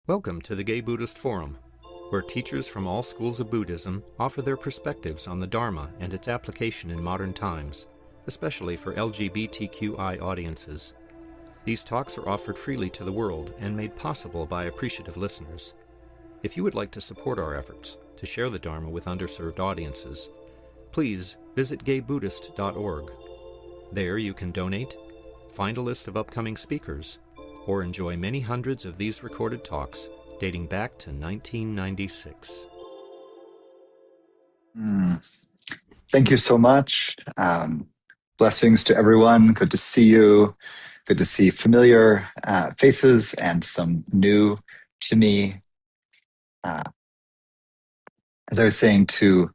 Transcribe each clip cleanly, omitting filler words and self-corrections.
Welcome to the Gay Buddhist Forum, where teachers from all schools of Buddhism offer their perspectives on the Dharma and its application in modern times, especially for LGBTQI audiences. These talks are offered freely to the world and made possible by appreciative listeners. If you would like to support our efforts to share the Dharma with underserved audiences, please visit gaybuddhist.org. There you can donate, find a list of upcoming speakers, or enjoy many hundreds of these recorded talks dating back to 1996. Thank you so much. Blessings to everyone. Good to see you. Good to see familiar faces and some new to me. As I was saying to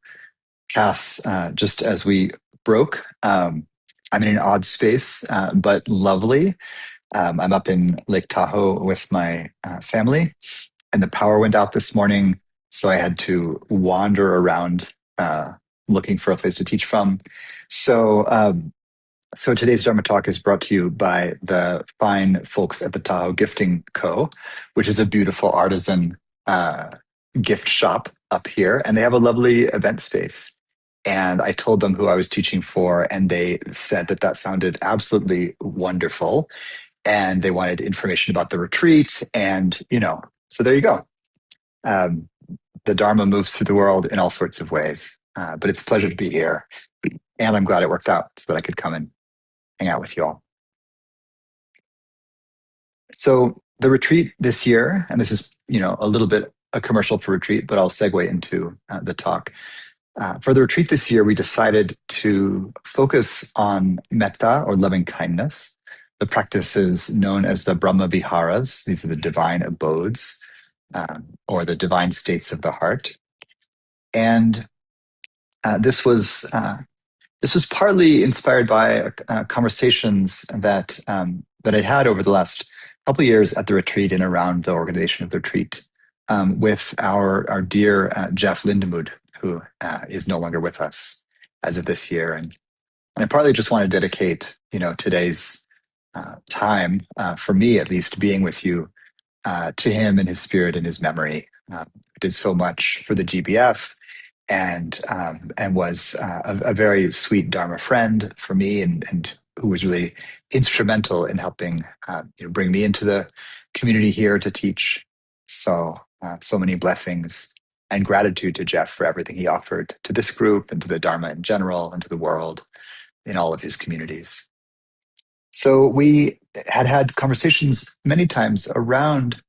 Cass, just as we broke, I'm in an odd space, but lovely. I'm up in Lake Tahoe with my family, and the power went out this morning, so I had to wander around looking for a place to teach from. So today's Dharma talk is brought to you by the fine folks at the Tahoe Gifting Co., which is a beautiful artisan gift shop up here, and they have a lovely event space. And I told them who I was teaching for, and they said that that sounded absolutely wonderful. And they wanted information about the retreat. And, so there you go. The Dharma moves through the world in all sorts of ways. But it's a pleasure to be here. And I'm glad it worked out so that I could come and hang out with you all. So the retreat this year, and this is, a little bit a commercial for retreat, but I'll segue into the talk. For the retreat this year, we decided to focus on Metta, or loving kindness. The practice is known as the Brahma Viharas. These are the divine abodes, or the divine states of the heart. And this was partly inspired by conversations that I'd had over the last couple of years at the retreat and around the organization of the retreat with our dear Jeff Lindemud, who is no longer with us as of this year. And I partly just want to dedicate, today's time, for me at least, being with you, to him and his spirit and his memory. Did so much for the GBF, and was a very sweet Dharma friend for me, and who was really instrumental in helping bring me into the community here to teach. So many blessings and gratitude to Jeff for everything he offered to this group and to the Dharma in general and to the world in all of his communities. So we had conversations many times around,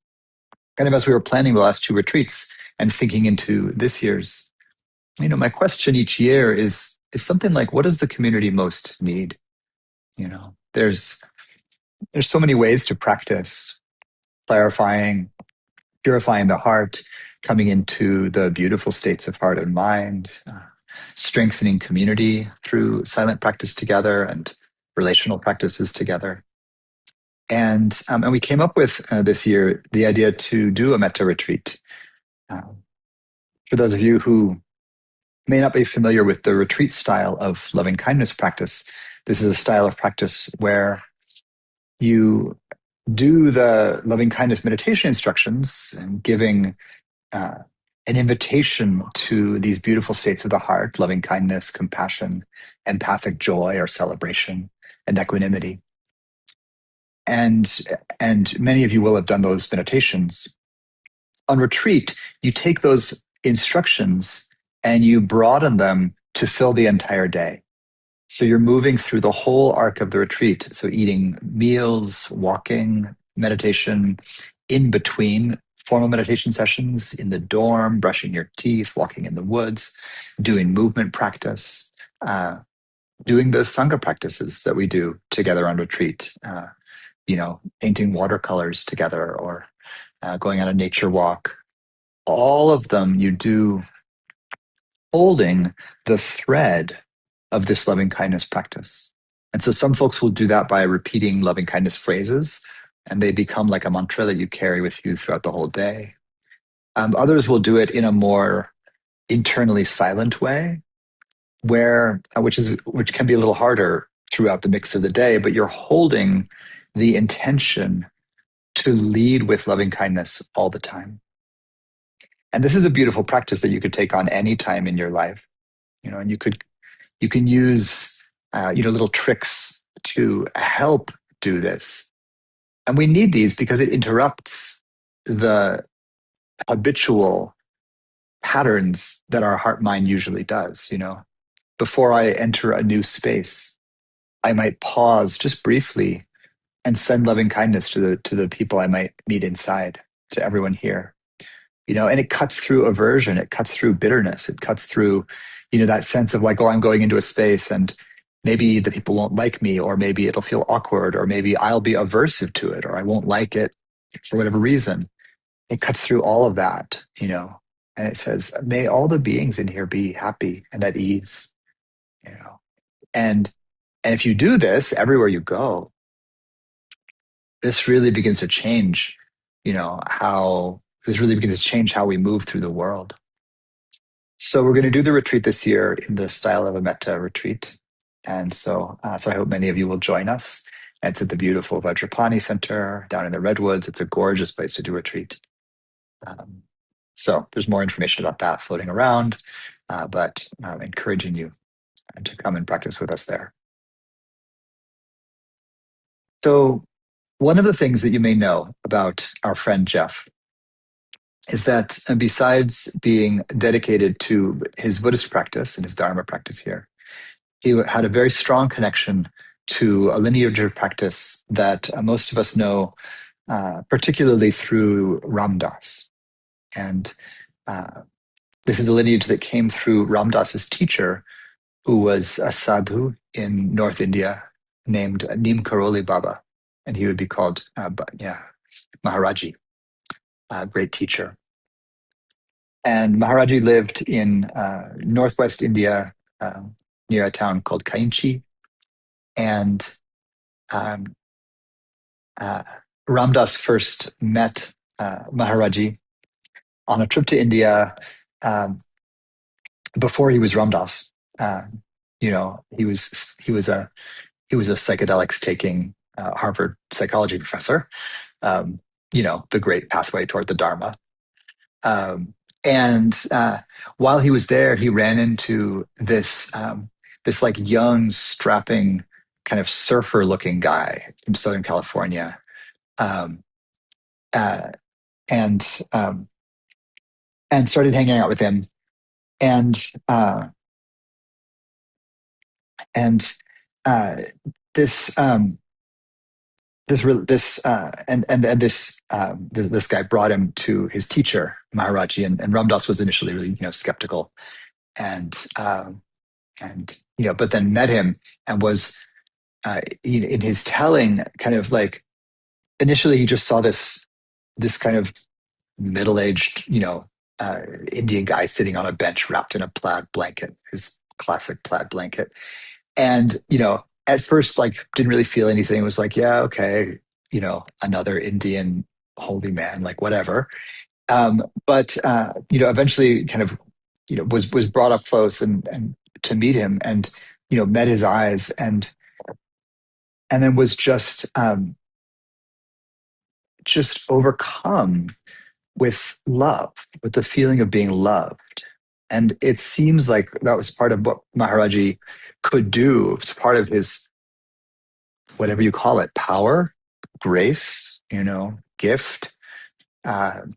kind of as we were planning the last two retreats and thinking into this year's. My question each year is something like, what does the community most need? There's so many ways to practice clarifying, purifying the heart, coming into the beautiful states of heart and mind, strengthening community through silent practice together and relational practices together. And we came up with this year the idea to do a Metta retreat. For those of you who may not be familiar with the retreat style of loving kindness practice, this is a style of practice where you do the loving kindness meditation instructions and giving an invitation to these beautiful states of the heart: loving kindness, compassion, empathic joy or celebration, and equanimity. And many of you will have done those meditations. On retreat, you take those instructions and you broaden them to fill the entire day. So you're moving through the whole arc of the retreat. So eating meals, walking, meditation, in between formal meditation sessions, in the dorm, brushing your teeth, walking in the woods, doing movement practice, doing the Sangha practices that we do together on retreat, painting watercolors together or going on a nature walk. All of them you do holding the thread of this loving kindness practice. And so some folks will do that by repeating loving kindness phrases, and they become like a mantra that you carry with you throughout the whole day. Others will do it in a more internally silent way, which can be a little harder throughout the mix of the day, but you're holding the intention to to lead with loving kindness all the time. And this is a beautiful practice that you could take on any time in your life, and you can use little tricks to help do this. And we need these because it interrupts the habitual patterns that our heart mind usually does. Before I enter a new space, I might pause just briefly and send loving kindness to the people I might meet inside, to everyone here. And it cuts through aversion, it cuts through bitterness, it cuts through, that sense of like, oh, I'm going into a space and maybe the people won't like me, or maybe it'll feel awkward, or maybe I'll be aversive to it, or I won't like it for whatever reason. It cuts through all of that, and it says, may all the beings in here be happy and at ease, and if you do this everywhere you go, this really begins to change, how we move through the world. So we're going to do the retreat this year in the style of a Metta retreat. And so I hope many of you will join us. It's at the beautiful Vajrapani Center down in the Redwoods. It's a gorgeous place to do a retreat. So there's more information about that floating around, but I'm encouraging you to come and practice with us there. So one of the things that you may know about our friend Jeff is that besides being dedicated to his Buddhist practice and his Dharma practice here, he had a very strong connection to a lineage of practice that most of us know, particularly through Ram Dass. And this is a lineage that came through Ram Dass's teacher, who was a sadhu in North India named Neem Karoli Baba. And he would be called Maharaji, a great teacher. And Maharaji lived in northwest India, near a town called Kainchi. And Ram Dass first met Maharaji on a trip to India before he was Ram Dass. He was a psychedelics taking Harvard psychology professor. The great pathway toward the Dharma. And while he was there, he ran into this like young, strapping, kind of surfer-looking guy from Southern California, and started hanging out with him, and this guy brought him to his teacher Maharaji, and Ram Dass was initially really skeptical, and but then met him and was in his telling kind of like, initially he just saw this kind of middle-aged Indian guy sitting on a bench wrapped in a plaid blanket, his classic plaid blanket, and at first, like, didn't really feel anything. It was like, yeah, okay, another Indian holy man, like whatever. But eventually, kind of, was brought up close and to meet him, and met his eyes, and then was just overcome with love, with the feeling of being loved. And it seems like that was part of what Maharaji could do. It's part of his, whatever you call it, power, grace, gift, the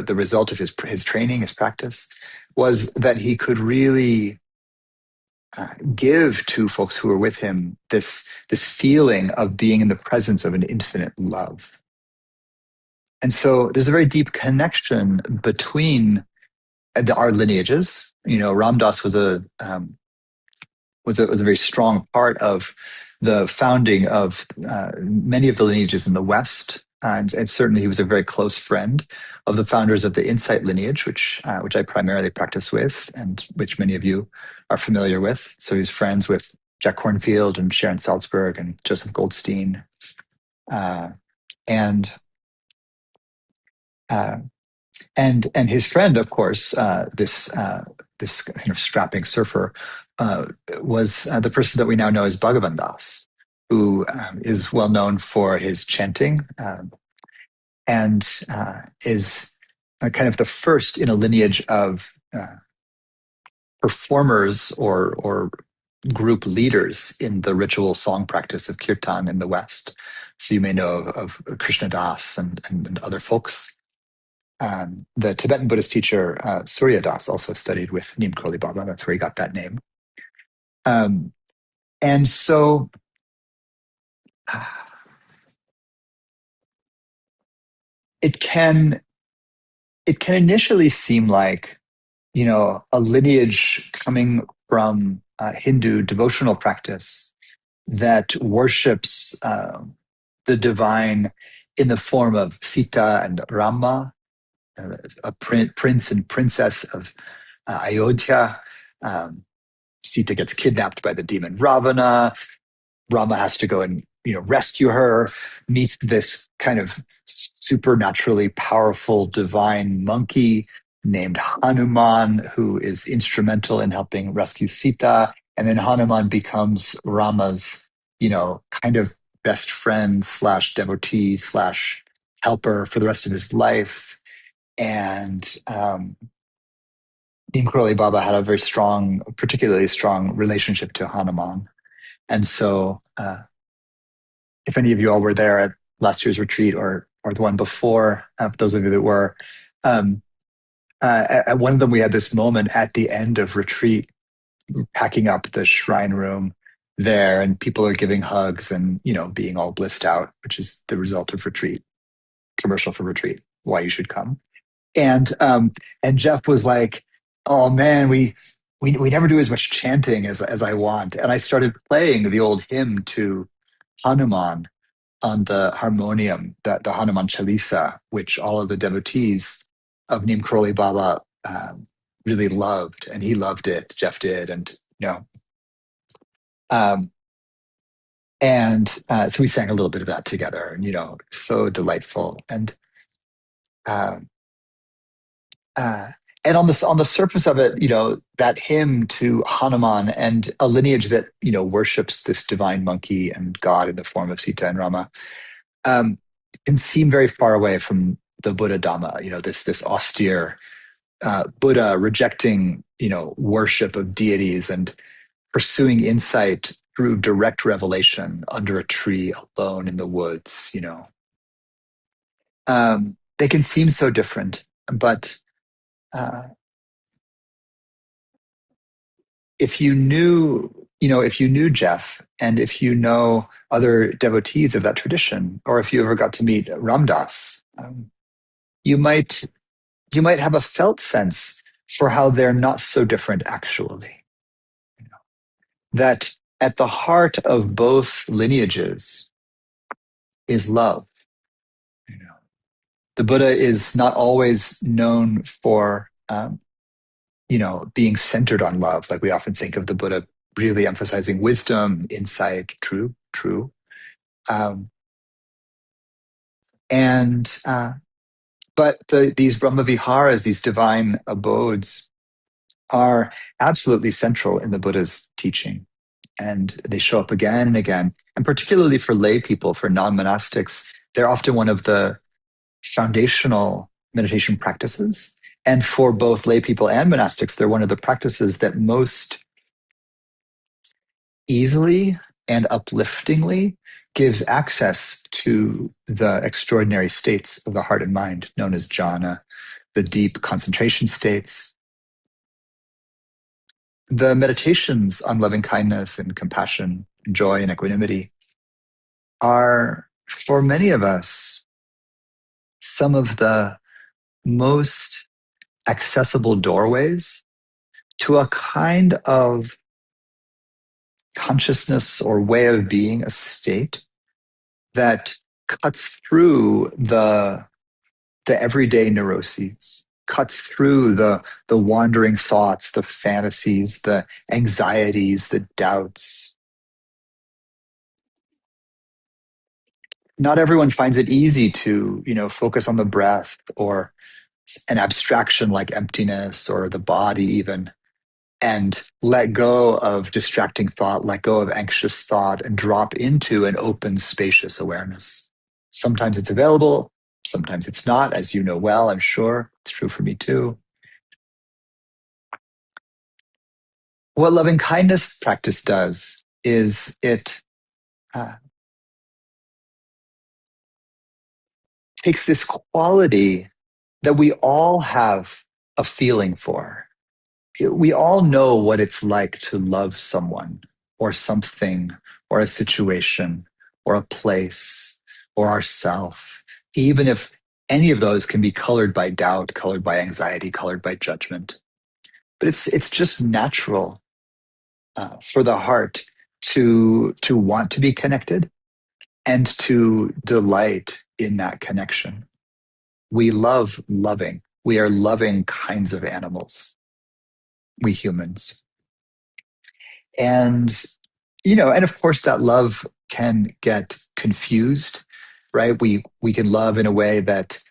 result of his training, his practice, was that he could really give to folks who were with him this feeling of being in the presence of an infinite love. And so there's a very deep connection between our lineages. Ram Dass was a very strong part of the founding of many of the lineages in the West, and certainly he was a very close friend of the founders of the Insight lineage, which I primarily practice with, and which many of you are familiar with. So he's friends with Jack Kornfield and Sharon Salzberg and Joseph Goldstein, and his friend, of course, this kind of strapping surfer, was the person that we now know as Bhagavan Das. who is well known for his chanting and is kind of the first in a lineage of performers or group leaders in the ritual song practice of kirtan in the West. So you may know of Krishna Das and other folks. The Tibetan Buddhist teacher Surya Das also studied with Neem Karoli Baba. That's where he got that name. And so it can initially seem like, a lineage coming from Hindu devotional practice that worships the divine in the form of Sita and Rama, a prince and princess of Ayodhya. Sita gets kidnapped by the demon Ravana. Rama has to go and rescue her, meets this kind of supernaturally powerful divine monkey named Hanuman, who is instrumental in helping rescue Sita. And then Hanuman becomes Rama's, kind of best friend slash devotee slash helper for the rest of his life. And Neem Karoli Baba had a very strong, particularly strong relationship to Hanuman. And so, if any of you all were there at last year's retreat or the one before, those of you that were, at one of them we had this moment at the end of retreat, packing up the shrine room there, and people are giving hugs and being all blissed out, which is the result of retreat, commercial for retreat, why you should come. And Jeff was like, "Oh man, we never do as much chanting as I want." And I started playing the old hymn to Hanuman on the harmonium, the Hanuman Chalisa, which all of the devotees of Neem Karoli Baba really loved, and he loved it. Jeff did, and so we sang a little bit of that together, and so delightful. And and on the surface of it, that hymn to Hanuman and a lineage that worships this divine monkey and God in the form of Sita and Rama, can seem very far away from the Buddha Dhamma. This austere Buddha rejecting worship of deities and pursuing insight through direct revelation under a tree alone in the woods. They can seem so different, but if you knew Jeff, and if you know other devotees of that tradition, or if you ever got to meet Ramdas, you might have a felt sense for how they're not so different actually. That at the heart of both lineages is love. The Buddha is not always known for being centered on love, like we often think of the Buddha really emphasizing wisdom, insight, true. But these Brahma Viharas, these divine abodes, are absolutely central in the Buddha's teaching. And they show up again and again. And particularly for lay people, for non-monastics, they're often one of the foundational meditation practices. And for both lay people and monastics, they're one of the practices that most easily and upliftingly gives access to the extraordinary states of the heart and mind, known as jhana, the deep concentration states. The meditations on loving kindness and compassion, and joy and equanimity are, for many of us, some of the most accessible doorways to a kind of consciousness or way of being, a state that cuts through the everyday neuroses, cuts through the wandering thoughts, the fantasies, the anxieties, the doubts. Not everyone finds it easy to, focus on the breath or an abstraction like emptiness or the body even. and let go of distracting thought, let go of anxious thought, and drop into an open, spacious awareness. Sometimes it's available, sometimes it's not, as you know well, I'm sure. It's true for me too. What loving kindness practice does is it uh, takes this quality that we all have a feeling for. We all know what it's like to love someone or something or a situation or a place or ourself, even if any of those can be colored by doubt, colored by anxiety, colored by judgment. But it's just natural for the heart to want to be connected and to delight in that connection. We love loving. We are loving kinds of animals, we humans. And, and of course that love can get confused, right? We can love in a way that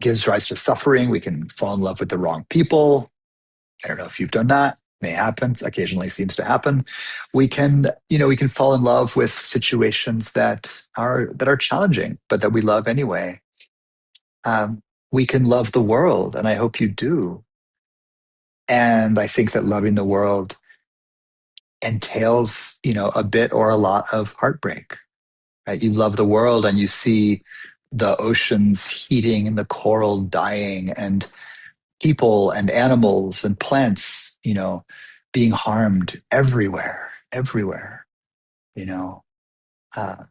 gives rise to suffering. We can fall in love with the wrong people. I don't know if you've done that. May happen. Occasionally seems to happen. We can fall in love with situations that are challenging, but that we love anyway. We can love the world, and I hope you do. And I think that loving the world entails, a bit or a lot of heartbreak, right? You love the world and you see the oceans heating and the coral dying and people and animals and plants, being harmed everywhere, you know. Uh,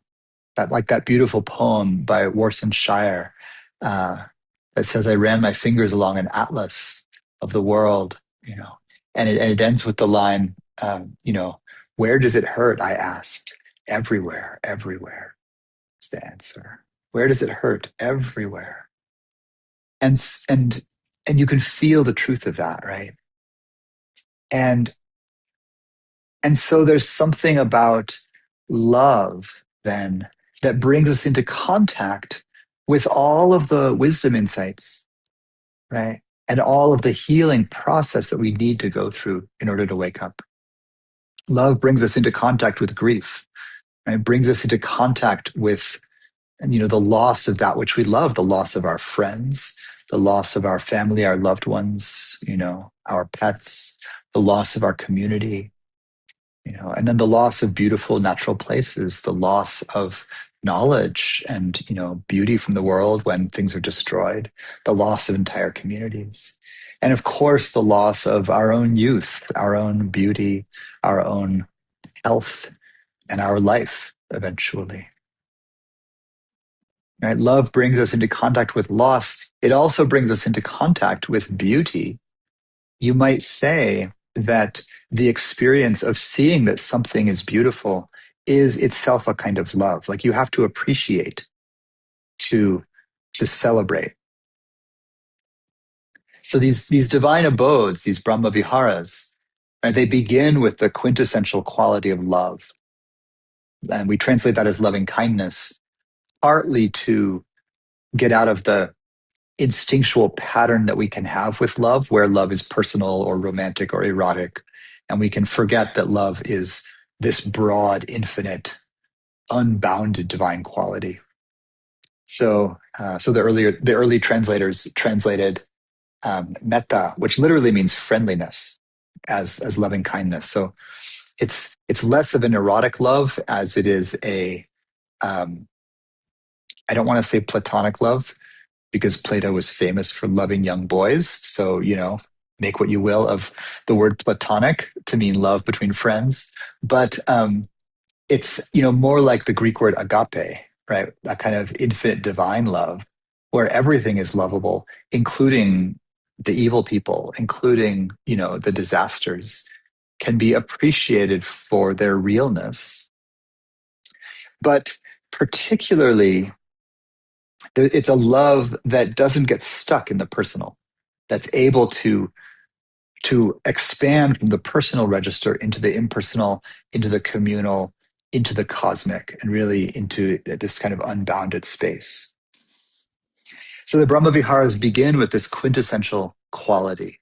that beautiful poem by Warsan Shire uh, that says, "I ran my fingers along an atlas of the world," and it ends with the line, "Where does it hurt?" I asked. Everywhere, everywhere is the answer. Where does it hurt? Everywhere. And and you can feel the truth of that, right? And and so there's something about love then that brings us into contact with all of the wisdom insights, right? And all of the healing process that we need to go through in order to wake up. Love brings us into contact with grief, right? Brings us into contact with, the loss of that which we love, the loss of our friends, the loss of our family, our loved ones, our pets, the loss of our community, and then the loss of beautiful natural places, the loss of knowledge and, beauty from the world when things are destroyed, the loss of entire communities. And of course, the loss of our own youth, our own beauty, our own health, and our life eventually. Right? Love brings us into contact with loss. It also brings us into contact with beauty. You might say that the experience of seeing that something is beautiful is itself a kind of love. Like you have to appreciate to celebrate. So these divine abodes, these Brahma Viharas, right, they begin with the quintessential quality of love. And we translate that as loving kindness, partly to get out of the instinctual pattern that we can have with love, where love is personal or romantic or erotic. And we can forget that love is this broad, infinite, unbounded divine quality. So the early translators translated metta, which literally means friendliness, as loving kindness. So it's less of an erotic love as it is um, I don't want to say platonic love, because Plato was famous for loving young boys. So, make what you will of the word platonic to mean love between friends. But it's, more like the Greek word agape, right? A kind of infinite divine love where everything is lovable, including the evil people, including, the disasters, can be appreciated for their realness. But particularly, it's a love that doesn't get stuck in the personal, that's able to expand from the personal register into the impersonal, into the communal, into the cosmic, and really into this kind of unbounded space. So the Brahma Viharas begin with this quintessential quality.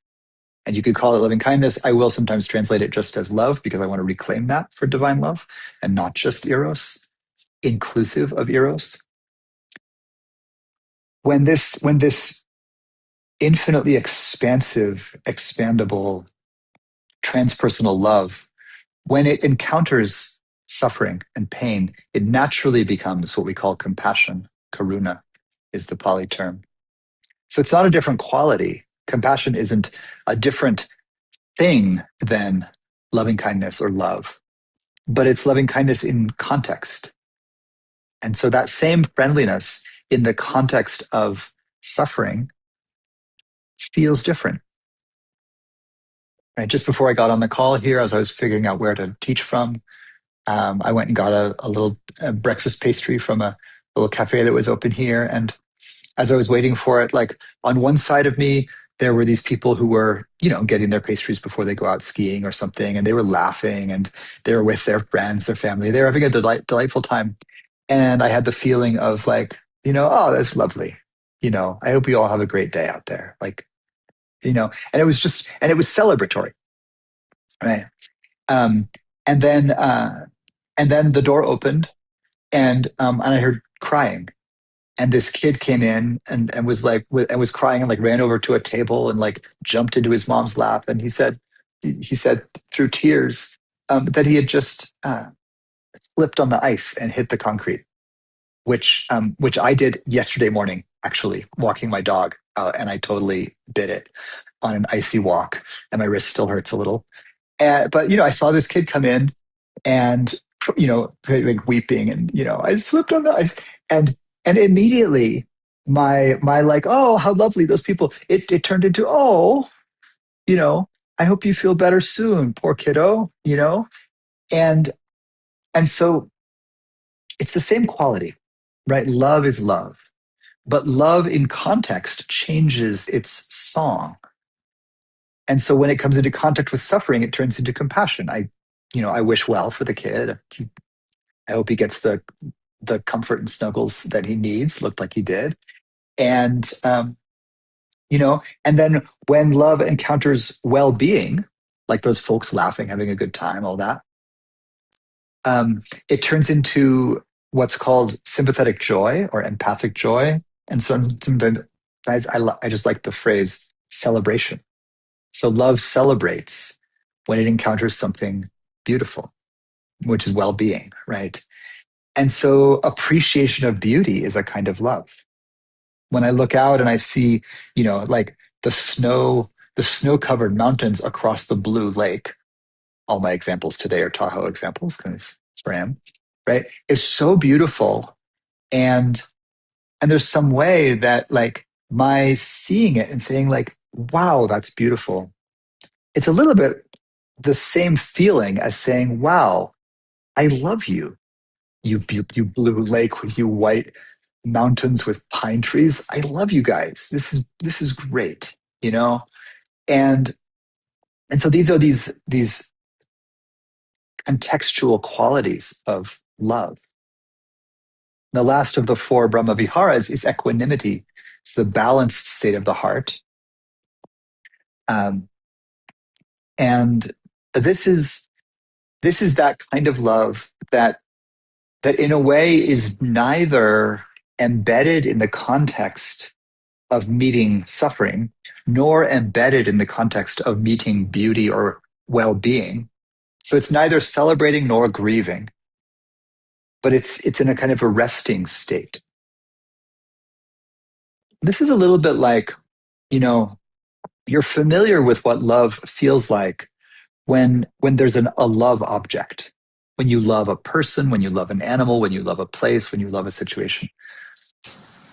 And you could call it loving kindness. I will sometimes translate it just as love because I want to reclaim that for divine love and not just eros, inclusive of eros. When this infinitely expansive, expandable, transpersonal love, when it encounters suffering and pain, it naturally becomes what we call compassion. Karuna is the Pali term. So it's not a different quality. Compassion isn't a different thing than loving kindness or love, but it's loving kindness in context. And so that same friendliness in the context of suffering feels different. Right? Just before I got on the call here, as I was figuring out where to teach from, I went and got a little breakfast pastry from a little cafe that was open here. And as I was waiting for it, like on one side of me, there were these people who were, getting their pastries before they go out skiing or something. And they were laughing and they were with their friends, their family. They were having a delightful time. And I had the feeling of like, oh, that's lovely. I hope you all have a great day out there. Like, and it was celebratory. Right. Um, and then, and then the door opened and I heard crying. And this kid came in and was like, and was crying and like ran over to a table and like jumped into his mom's lap. And he said through tears, that he had just slipped on the ice and hit the concrete, which I did yesterday morning, actually walking my dog. And I totally bit it on an icy walk and my wrist still hurts a little. But I saw this kid come in and like weeping and I slipped on the ice and immediately my like, oh, how lovely those people, it turned into, oh, you know I hope you feel better soon, poor kiddo. And so it's the same quality, right? Love is love, but love in context changes its song. And so when it comes into contact with suffering, it turns into compassion. I wish well for the kid. I hope he gets the comfort and snuggles that he needs. Looked like he did. And and then when love encounters well-being, like those folks laughing, having a good time, all that, it turns into what's called sympathetic joy or empathic joy. And so sometimes I just like the phrase celebration. So love celebrates when it encounters something beautiful, which is well-being, right? And so appreciation of beauty is a kind of love. When I look out and I see, like the snow-covered mountains across the blue lake, all my examples today are Tahoe examples because it's where I am, right? It's so beautiful. And there's some way that like my seeing it and saying like, wow, that's beautiful. It's a little bit the same feeling as saying, wow, I love you. You blue lake with you white mountains with pine trees. I love you guys. This is great, and so these are these contextual qualities of love. The last of the four Brahma Viharas is equanimity. It's the balanced state of the heart, um, and this is that kind of love that in a way is neither embedded in the context of meeting suffering, nor embedded in the context of meeting beauty or well-being. So it's neither celebrating nor grieving, but it's in a kind of a resting state. This is a little bit like, you're familiar with what love feels like when there's a love object. When you love a person, when you love an animal, when you love a place, when you love a situation.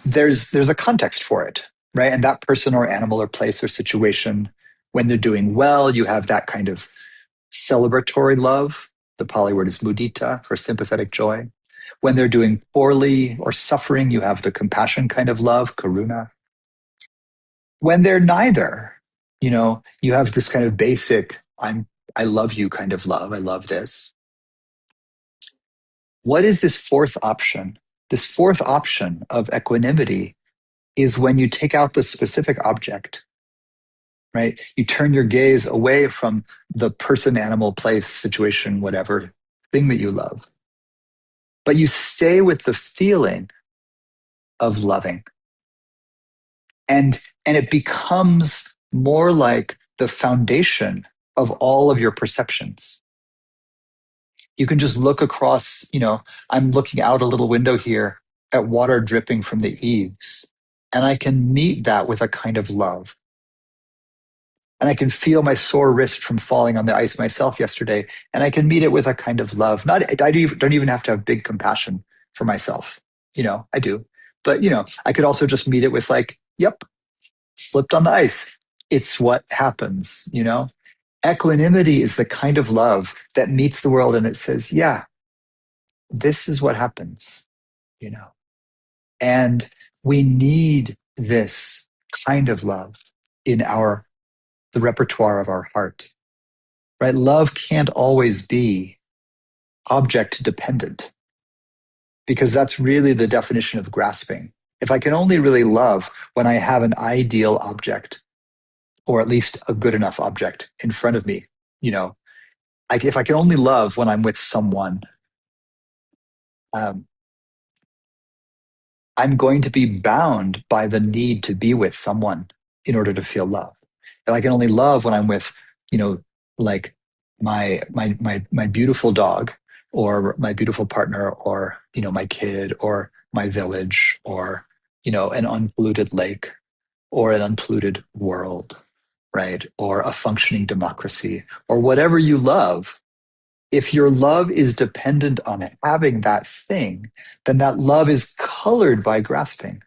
There's a context for it, right? And that person or animal or place or situation, when they're doing well, you have that kind of celebratory love. The Pali word is mudita for sympathetic joy. When they're doing poorly or suffering, you have the compassion kind of love, karuna. When they're neither, you have this kind of basic, I love you kind of love. I love this. What is this fourth option? This fourth option of equanimity is when you take out the specific object right? You turn your gaze away from the person, animal, place, situation, whatever thing that you love, but you stay with the feeling of loving. And it becomes more like the foundation of all of your perceptions. You can just look across, I'm looking out a little window here at water dripping from the eaves, and I can meet that with a kind of love. And I can feel my sore wrist from falling on the ice myself yesterday, and I can meet it with a kind of love. Not, I don't even have to have big compassion for myself. I do. But, I could also just meet it with like, yep, slipped on the ice. It's what happens. Equanimity is the kind of love that meets the world and it says, yeah, this is what happens, you know. And we need this kind of love in the repertoire of our heart. Right? Love can't always be object dependent, because that's really the definition of grasping. If I can only really love when I have an ideal object, or at least a good enough object in front of me, if I can only love when I'm with someone, um, I'm going to be bound by the need to be with someone in order to feel love. If I can only love when I'm with, like my beautiful dog, or my beautiful partner, or my kid, or my village, or an unpolluted lake, or an unpolluted world, right? Or a functioning democracy, or whatever you love. If your love is dependent on having that thing, then that love is colored by grasping.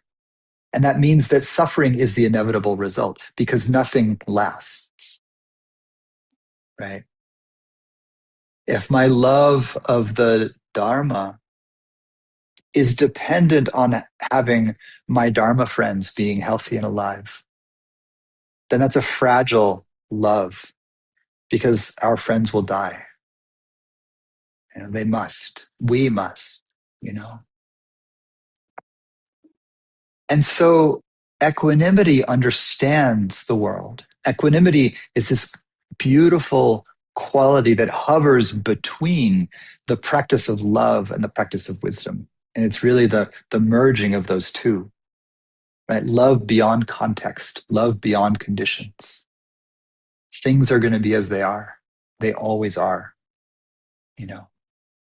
And that means that suffering is the inevitable result, because nothing lasts, right? If my love of the Dharma is dependent on having my Dharma friends being healthy and alive, then that's a fragile love, because our friends will die. They must. We must, you know. And so equanimity understands the world. Equanimity is this beautiful quality that hovers between the practice of love and the practice of wisdom. And it's really the merging of those two, right? Love beyond context, love beyond conditions. Things are going to be as they are. They always are, you know.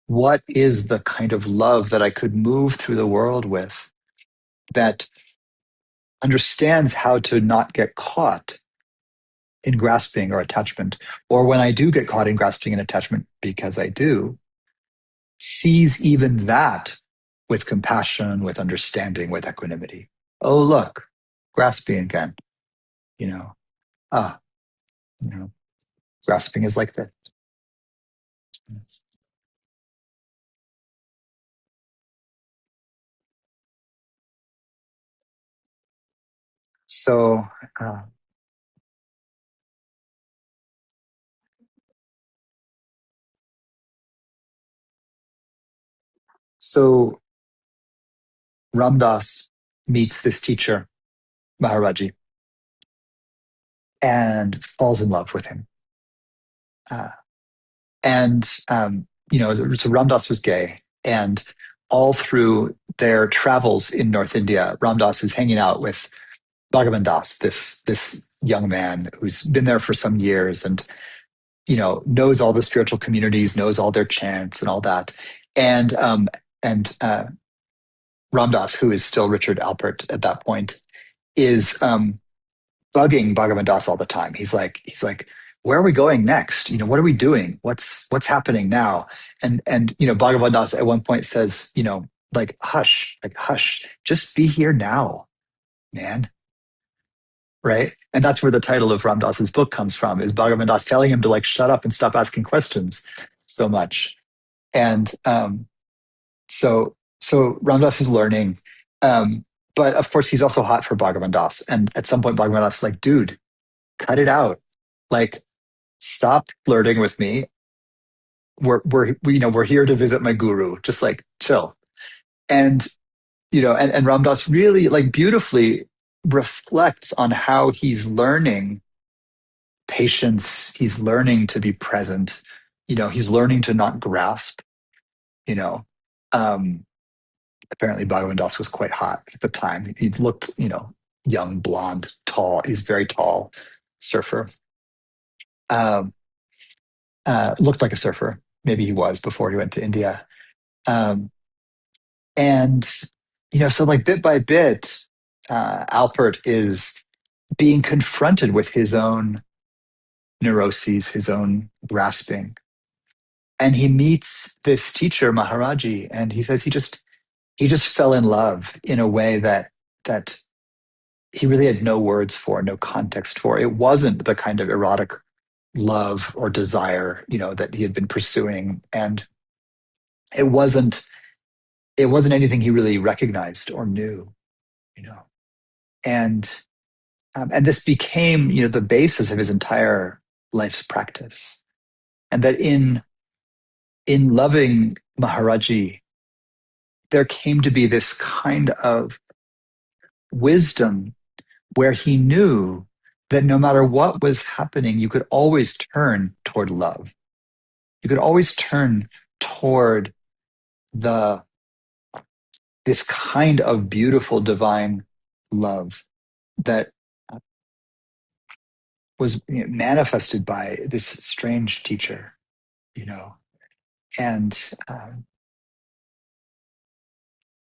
What is the kind of love that I could move through the world with, that understands how to not get caught in grasping or attachment, or when I do get caught in grasping and attachment, because I do, sees even that with compassion, with understanding, with equanimity. Oh, look, grasping again, you know. Ah, grasping is like this. So, uh, so Ramdas meets this teacher, Maharaji, and falls in love with him. Uh, so Ramdas was gay, and all through their travels in North India, Ramdas is hanging out with Bhagavan Das, this young man who's been there for some years, and knows all the spiritual communities, knows all their chants and all that. And Ramdas, who is still Richard Alpert at that point, is bugging Bhagavan Das all the time. He's like, where are we going next? What are we doing? What's happening now? And Bhagavan Das at one point says, like, hush, just be here now, man. Right? And that's where the title of Ramdas's book comes from, is Bhagavan Das telling him to like shut up and stop asking questions so much. And so Ramdas is learning. But of course he's also hot for Bhagavan Das. And at some point Bhagavan Das is like, dude, cut it out. Like, stop flirting with me. We're here to visit my guru. Just like chill. And and Ramdas really like beautifully reflects on how he's learning patience. He's learning to be present. He's learning to not grasp. You know, um, Apparently Bhagavan Das was quite hot at the time. He looked, young, blonde, tall. He's very tall surfer. Um, Looked like a surfer. Maybe he was before he went to India. Um, and so like bit by bit, Alpert is being confronted with his own neuroses, his own grasping. And he meets this teacher, Maharaji, and he says he just fell in love in a way that he really had no words for, no context for. It wasn't the kind of erotic love or desire, that he had been pursuing. And it wasn't anything he really recognized or knew, you know. And this became, the basis of his entire life's practice. And that in loving Maharaji, there came to be this kind of wisdom where he knew that no matter what was happening, you could always turn toward love. You could always turn toward the this kind of beautiful divine love that was manifested by this strange teacher, you know. And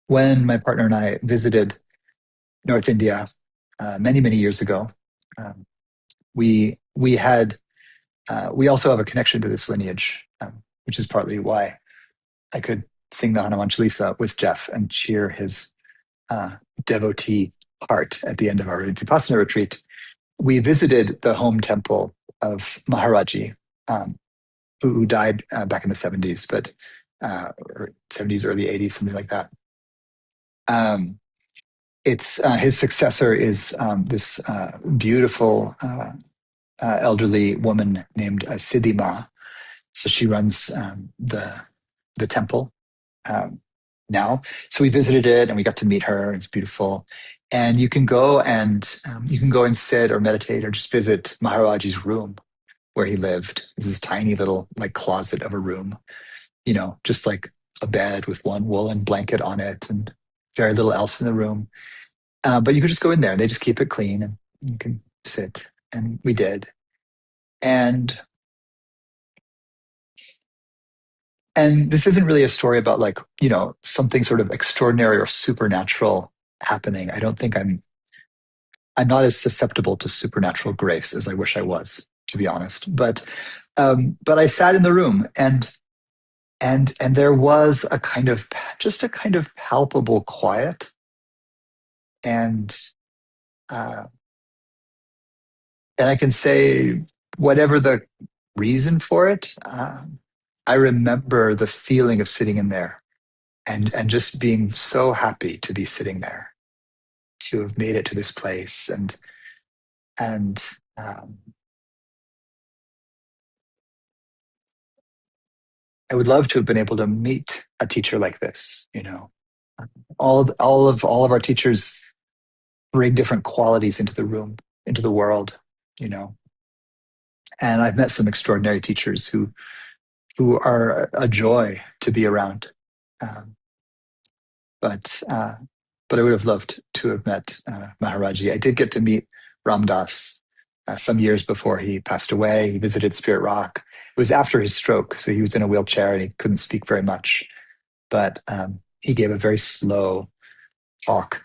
when my partner and I visited North India many, many years ago, um, we had we also have a connection to this lineage, which is partly why I could sing the Hanuman Chalisa with Jeff and cheer his devotee heart at the end of our Vipassana retreat. We visited the home temple of Maharaji, who died back in the 70s, but or 70s, early 80s, something like that. It's his successor is this beautiful elderly woman named Siddhima. So she runs the temple now. So we visited it and we got to meet her. It's beautiful. And you can go and sit or meditate or just visit Maharaji's room where he lived. It's this tiny little like closet of a room, just like a bed with one woolen blanket on it and very little else in the room. But you could just go in there and they just keep it clean and you can sit. And we did. And this isn't really a story about like, something sort of extraordinary or supernatural happening. I don't think I'm not as susceptible to supernatural grace as I wish I was, to be honest. But I sat in the room and there was just a kind of palpable quiet. And uh, and I can say whatever the reason for it, I remember the feeling of sitting in there and just being so happy to be sitting there, to have made it to this place. And I would love to have been able to meet a teacher like this. All of our teachers bring different qualities into the room, into the world, you know. And I've met some extraordinary teachers who are a joy to be around. Um, but but I would have loved to have met Maharaji. I did get to meet Ram Dass some years before he passed away. He visited Spirit Rock. It was after his stroke, so he was in a wheelchair and he couldn't speak very much. But he gave a very slow talk,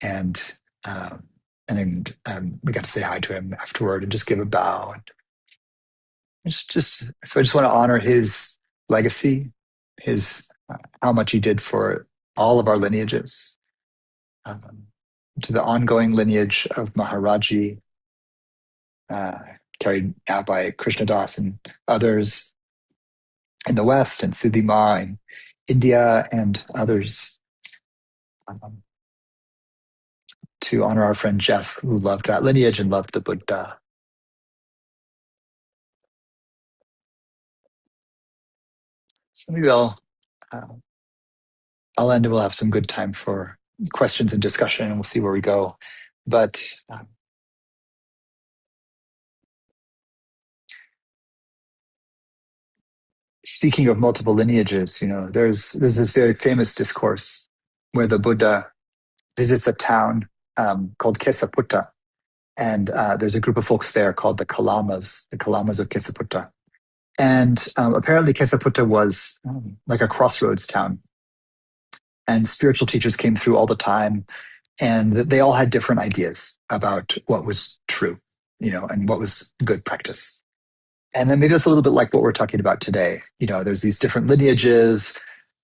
and um, and we got to say hi to him afterward and just give a bow. And just so I just want to honor his legacy, his how much he did for all of our lineages, um, to the ongoing lineage of Maharaji, uh, carried out by Krishna Das and others in the West, and Siddhima in India, and others. Um, to honor our friend Jeff, who loved that lineage and loved the Buddha. So maybe uh, I'll end and we'll have some good time for questions and discussion, and we'll see where we go. But speaking of multiple lineages, there's this very famous discourse where the Buddha visits a town called Kesaputta, and there's a group of folks there called the Kalamas of Kesaputta. And apparently Kesaputta was like a crossroads town, and spiritual teachers came through all the time, and they all had different ideas about what was true, and what was good practice. And then maybe that's a little bit like what we're talking about today. There's these different lineages.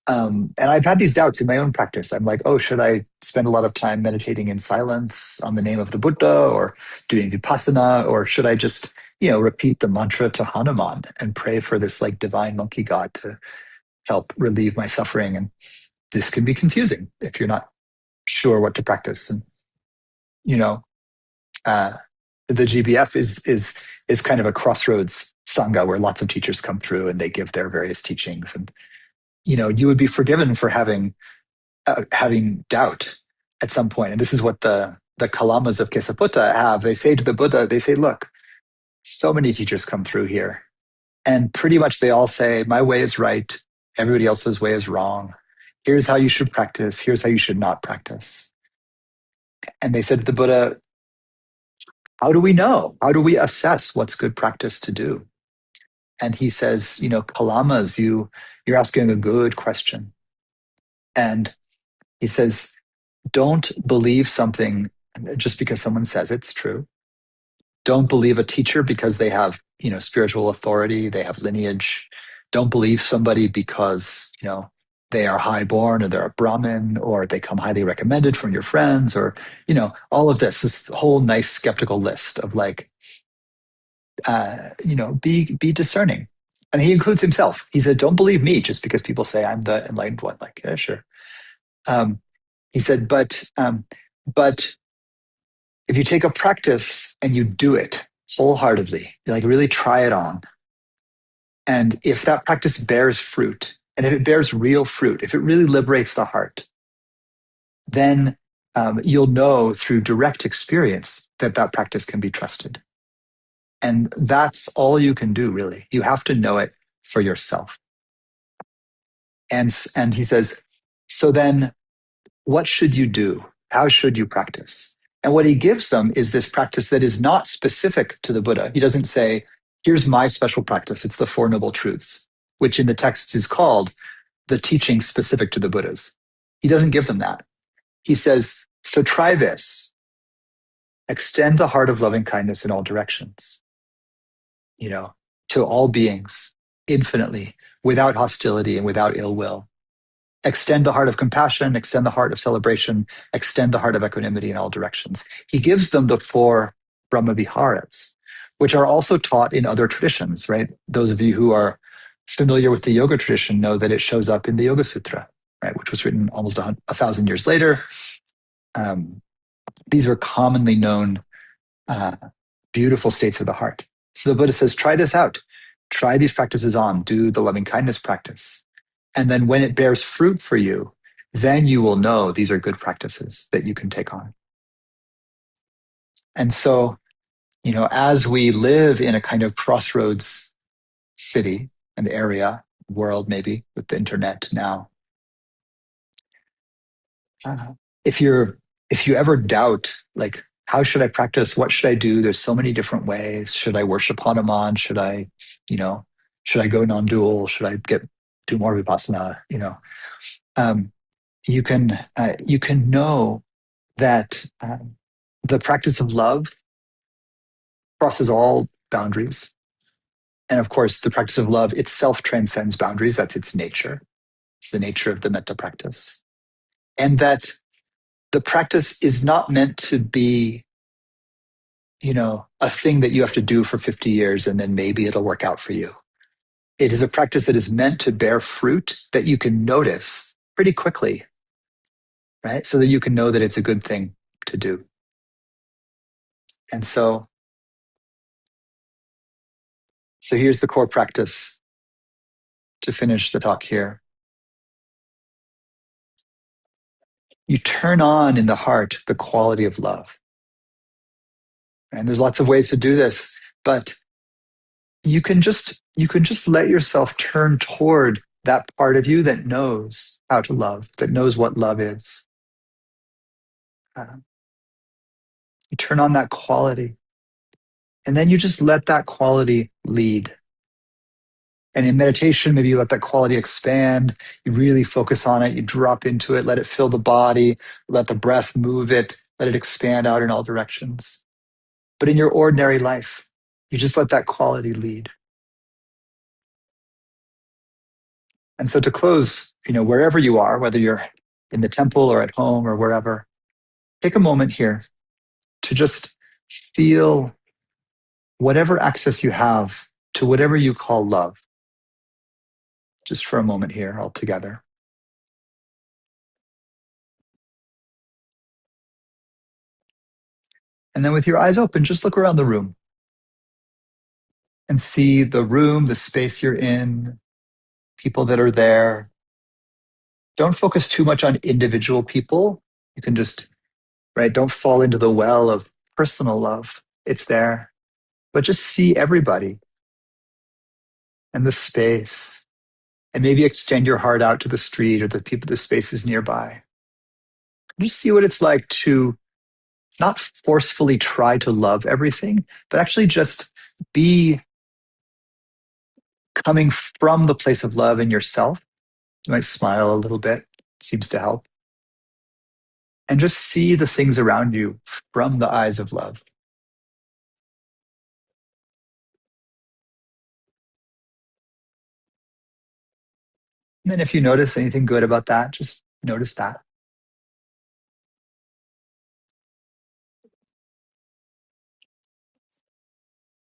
And I've had these doubts in my own practice. I'm like, oh, should I spend a lot of time meditating in silence on the name of the Buddha or doing vipassana? Or should I just, repeat the mantra to Hanuman and pray for this like divine monkey god to help relieve my suffering? And this can be confusing if you're not sure what to practice. And, uh, the GBF is kind of a crossroads sangha where lots of teachers come through and they give their various teachings. And you would be forgiven for having doubt at some point. And this is what the Kalamas of Kesaputta have. They say to the Buddha, they say, look, so many teachers come through here, and pretty much they all say, my way is right, everybody else's way is wrong. Here's how you should practice. Here's how you should not practice. And they said to the Buddha, how do we know? How do we assess what's good practice to do? And he says, Kalamas, you're asking a good question. And he says, don't believe something just because someone says it's true. Don't believe a teacher because they have, spiritual authority, they have lineage. Don't believe somebody because, they are highborn or they're a Brahmin or they come highly recommended from your friends or, all of this whole nice skeptical list of like, be discerning. And he includes himself. He said, don't believe me just because people say I'm the enlightened one. Like, yeah, sure. He said, but if you take a practice and you do it wholeheartedly, like really try it on, and if that practice bears fruit, and if it bears real fruit, if it really liberates the heart, then you'll know through direct experience that that practice can be trusted. And that's all you can do, really. You have to know it for yourself. And he says, so then what should you do? How should you practice? And what he gives them is this practice that is not specific to the Buddha. He doesn't say, here's my special practice. It's the Four Noble Truths, which in the text is called the teaching specific to the Buddhas. He doesn't give them that. He says, so try this. Extend the heart of loving kindness in all directions, to all beings, infinitely, without hostility and without ill will. Extend the heart of compassion, extend the heart of celebration, extend the heart of equanimity in all directions. He gives them the four Brahma Viharas, which are also taught in other traditions, right? Those of you who are familiar with the yoga tradition know that it shows up in the Yoga Sutra, right? Which was written almost 1,000 years later. These are commonly known beautiful states of the heart. So the Buddha says, try this out. Try these practices on. Do the loving kindness practice. And then when it bears fruit for you, then you will know these are good practices that you can take on. And so, as we live in a kind of crossroads city and area, world maybe, with the internet now, if you ever doubt, like, how should I practice? What should I do? There's so many different ways. Should I worship Hanuman? Should I go non-dual? Should I do more vipassana? You can know that the practice of love crosses all boundaries. And of course, the practice of love itself transcends boundaries. That's its nature. It's the nature of the metta practice. And that the practice is not meant to be, a thing that you have to do for 50 years and then maybe it'll work out for you. It is a practice that is meant to bear fruit that you can notice pretty quickly, right? So that you can know that it's a good thing to do. And so here's the core practice to finish the talk here. You turn on in the heart the quality of love. And there's lots of ways to do this, but you can just let yourself turn toward that part of you that knows how to love, that knows what love is. Uh, you turn on that quality, and then you just let that quality lead. And in meditation, maybe you let that quality expand. You really focus on it. You drop into it, let it fill the body, let the breath move it, let it expand out in all directions. But in your ordinary life, you just let that quality lead. And so to close, wherever you are, whether you're in the temple or at home or wherever, take a moment here to just feel whatever access you have to whatever you call love, just for a moment here all together. And then with your eyes open, just look around the room and see the room, the space you're in, people that are there. Don't focus too much on individual people. You can just, right, don't fall into the well of personal love. It's there. But just see everybody and the space. And maybe extend your heart out to the street or the people, the spaces nearby. Just see what it's like to not forcefully try to love everything, but actually just be coming from the place of love in yourself. You might smile a little bit, it seems to help. And just see the things around you from the eyes of love. And then if you notice anything good about that, just notice that.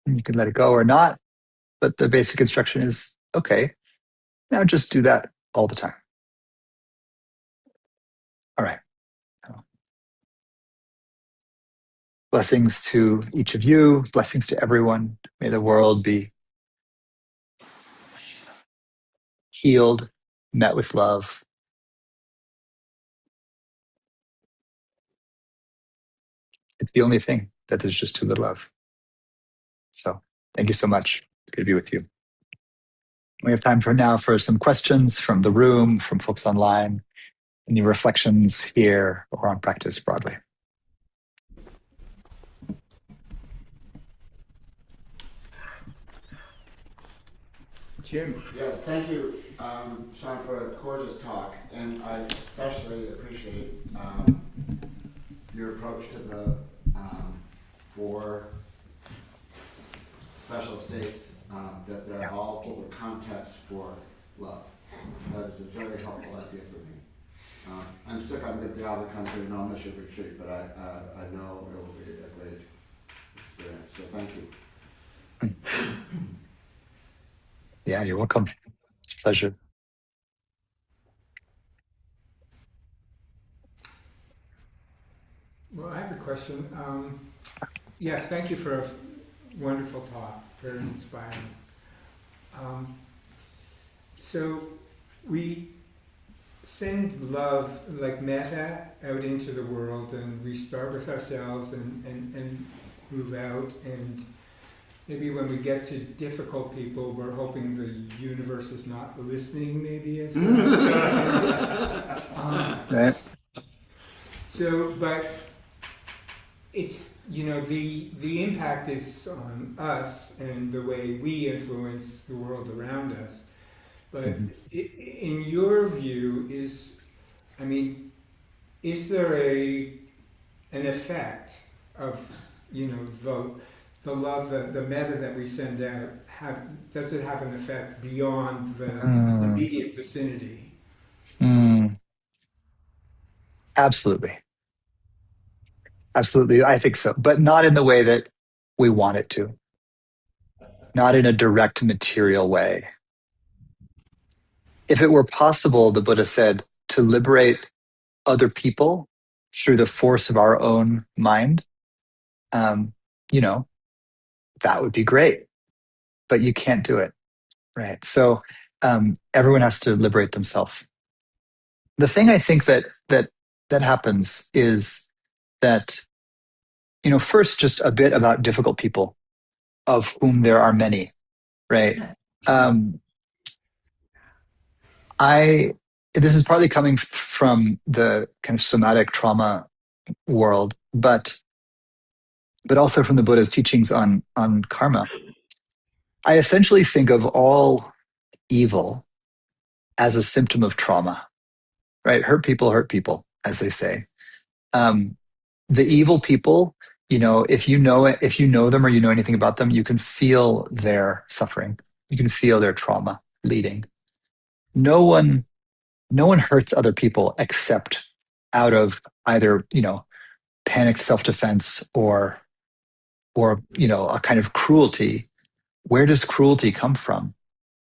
And you can let it go or not, but the basic instruction is, okay, now just do that all the time. All right. Blessings to each of you, blessings to everyone. May the world be healed, met with love. It's the only thing that there's just too little of. So thank you so much. It's good to be with you. We have time for some questions from the room, from folks online, any reflections here or on practice broadly. Jim. Yeah, thank you, Sean, for a gorgeous talk, and I especially appreciate your approach to the four special states that they're all over context for love. That is a very helpful idea for me. I'm sick. I'm going to be out of the country, and I'll miss your retreat, but I know it will be a great experience. So thank you. Yeah, you're welcome. It's a pleasure. Well, I have a question. Yeah, thank you for a wonderful talk, very inspiring. So we send love, like metta, out into the world, and we start with ourselves and move out. And maybe when we get to difficult people, we're hoping the universe is not listening, maybe as well. Right. So, but it's, the impact is on us and the way we influence the world around us. But in your view, is there an effect of, the love, the metta that we send out, does it have an effect beyond the immediate vicinity? Absolutely. Absolutely. I think so, but not in the way that we want it to, not in a direct material way. If it were possible, the Buddha said, to liberate other people through the force of our own mind, that would be great, but you can't do it. Right. So everyone has to liberate themselves. The thing I think that happens is that, first, just a bit about difficult people, of whom there are many. right? Um, this is partly coming from the kind of somatic trauma world, but also from the Buddha's teachings on karma. I essentially think of all evil as a symptom of trauma, right? Hurt people, as they say. The evil people, if you know it, if you know them or you know anything about them, you can feel their suffering. You can feel their trauma leading. No one hurts other people except out of either, panicked self-defense or a kind of cruelty. Where does cruelty come from?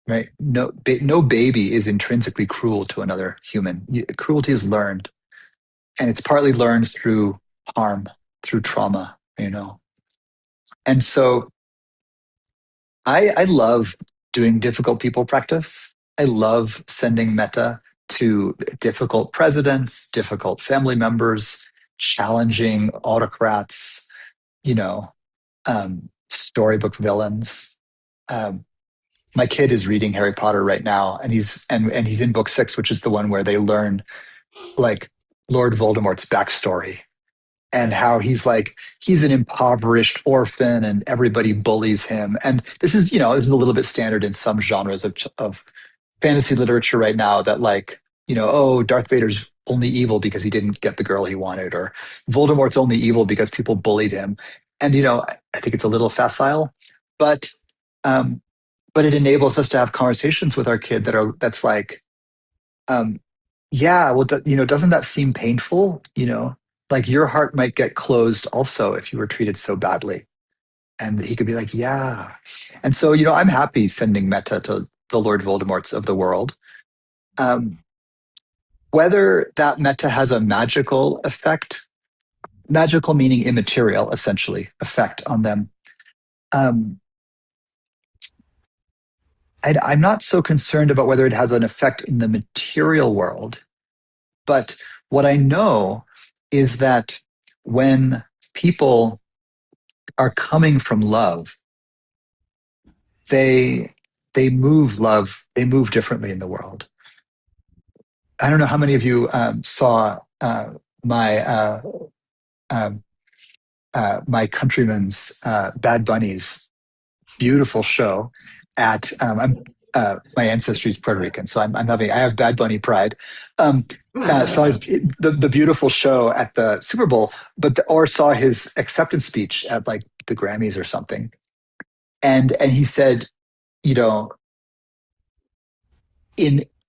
Right? No baby is intrinsically cruel to another human. Cruelty is learned, and it's partly learned through harm, through trauma. And so I love doing difficult people practice. I love sending metta to difficult presidents, difficult family members, challenging autocrats, storybook villains. My kid is reading Harry Potter right now, and he's in book 6, which is the one where they learn like Lord Voldemort's backstory and how he's an impoverished orphan and everybody bullies him. And this is a little bit standard in some genres of fantasy literature right now, that oh, Darth Vader's only evil because he didn't get the girl he wanted, or Voldemort's only evil because people bullied him. And I think it's a little facile, but it enables us to have conversations with our kid that's like, yeah, well, doesn't that seem painful? Like your heart might get closed also if you were treated so badly. And he could be like, yeah. And so, I'm happy sending metta to the Lord Voldemorts of the world. Whether that metta has a magical effect, magical meaning immaterial, essentially, effect on them, I'm not so concerned about whether it has an effect in the material world. But what I know is that when people are coming from love, they move differently in the world. I don't know how many of you saw my my countrymen's Bad Bunny's beautiful show at my ancestry is Puerto Rican, so I have Bad Bunny pride. Saw the beautiful show at the Super Bowl, or saw his acceptance speech at like the Grammys or something, and he said, in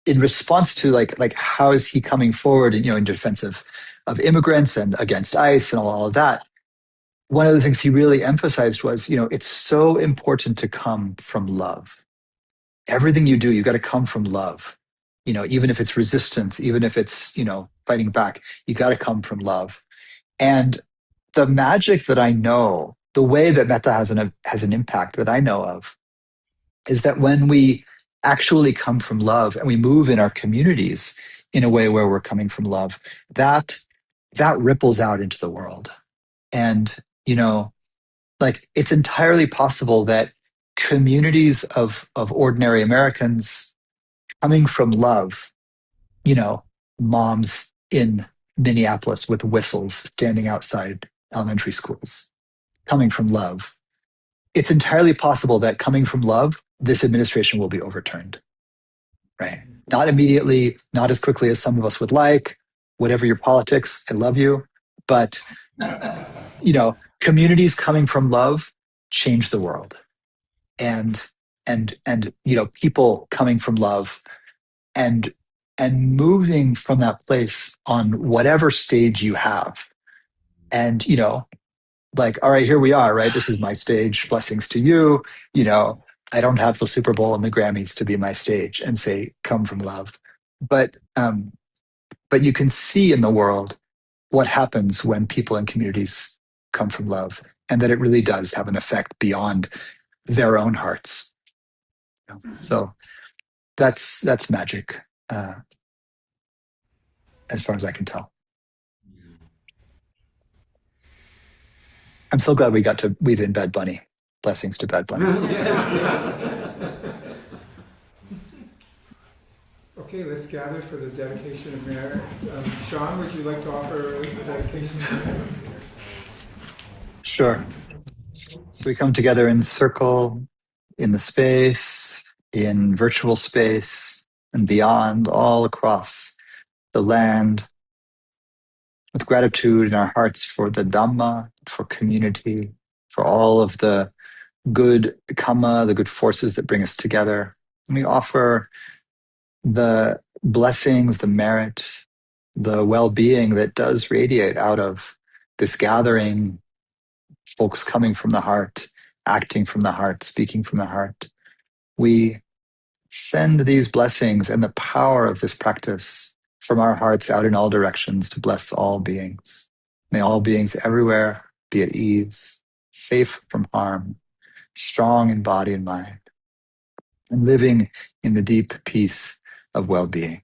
response to like how is he coming forward, in defense of immigrants and against ICE and all of that. One of the things he really emphasized was, it's so important to come from love. Everything you do, you got to come from love. Even if it's resistance, even if it's, fighting back, you got to come from love. And the magic that I know, the way that metta has an impact that I know of, is that when we actually come from love and we move in our communities in a way where we're coming from love, that ripples out into the world. And, it's entirely possible that communities of ordinary Americans coming from love, moms in Minneapolis with whistles standing outside elementary schools, coming from love. It's entirely possible that coming from love, this administration will be overturned, right? Not immediately, not as quickly as some of us would like, whatever your politics, I love you. But, communities coming from love change the world. And people coming from love and moving from that place on whatever stage you have. And, all right, here we are, right? This is my stage. Blessings to you. I don't have the Super Bowl and the Grammys to be my stage and say, come from love. But you can see in the world what happens when people and communities come from love, and that it really does have an effect beyond their own hearts. So that's magic, as far as I can tell. I'm so glad we got to weave in Bad Bunny. Blessings to Bad Bunny. Yes. Okay, let's gather for the dedication of merit. Sean, would you like to offer the dedication of merit? Sure. So we come together in circle, in the space, in virtual space, and beyond, all across the land, with gratitude in our hearts for the Dhamma, for community, for all of the good karma, the good forces that bring us together. And we offer the blessings, the merit, the well-being that does radiate out of this gathering, folks coming from the heart, acting from the heart, speaking from the heart. We send these blessings and the power of this practice from our hearts out in all directions to bless all beings. May all beings everywhere be at ease, safe from harm, strong in body and mind, and living in the deep peace of well-being.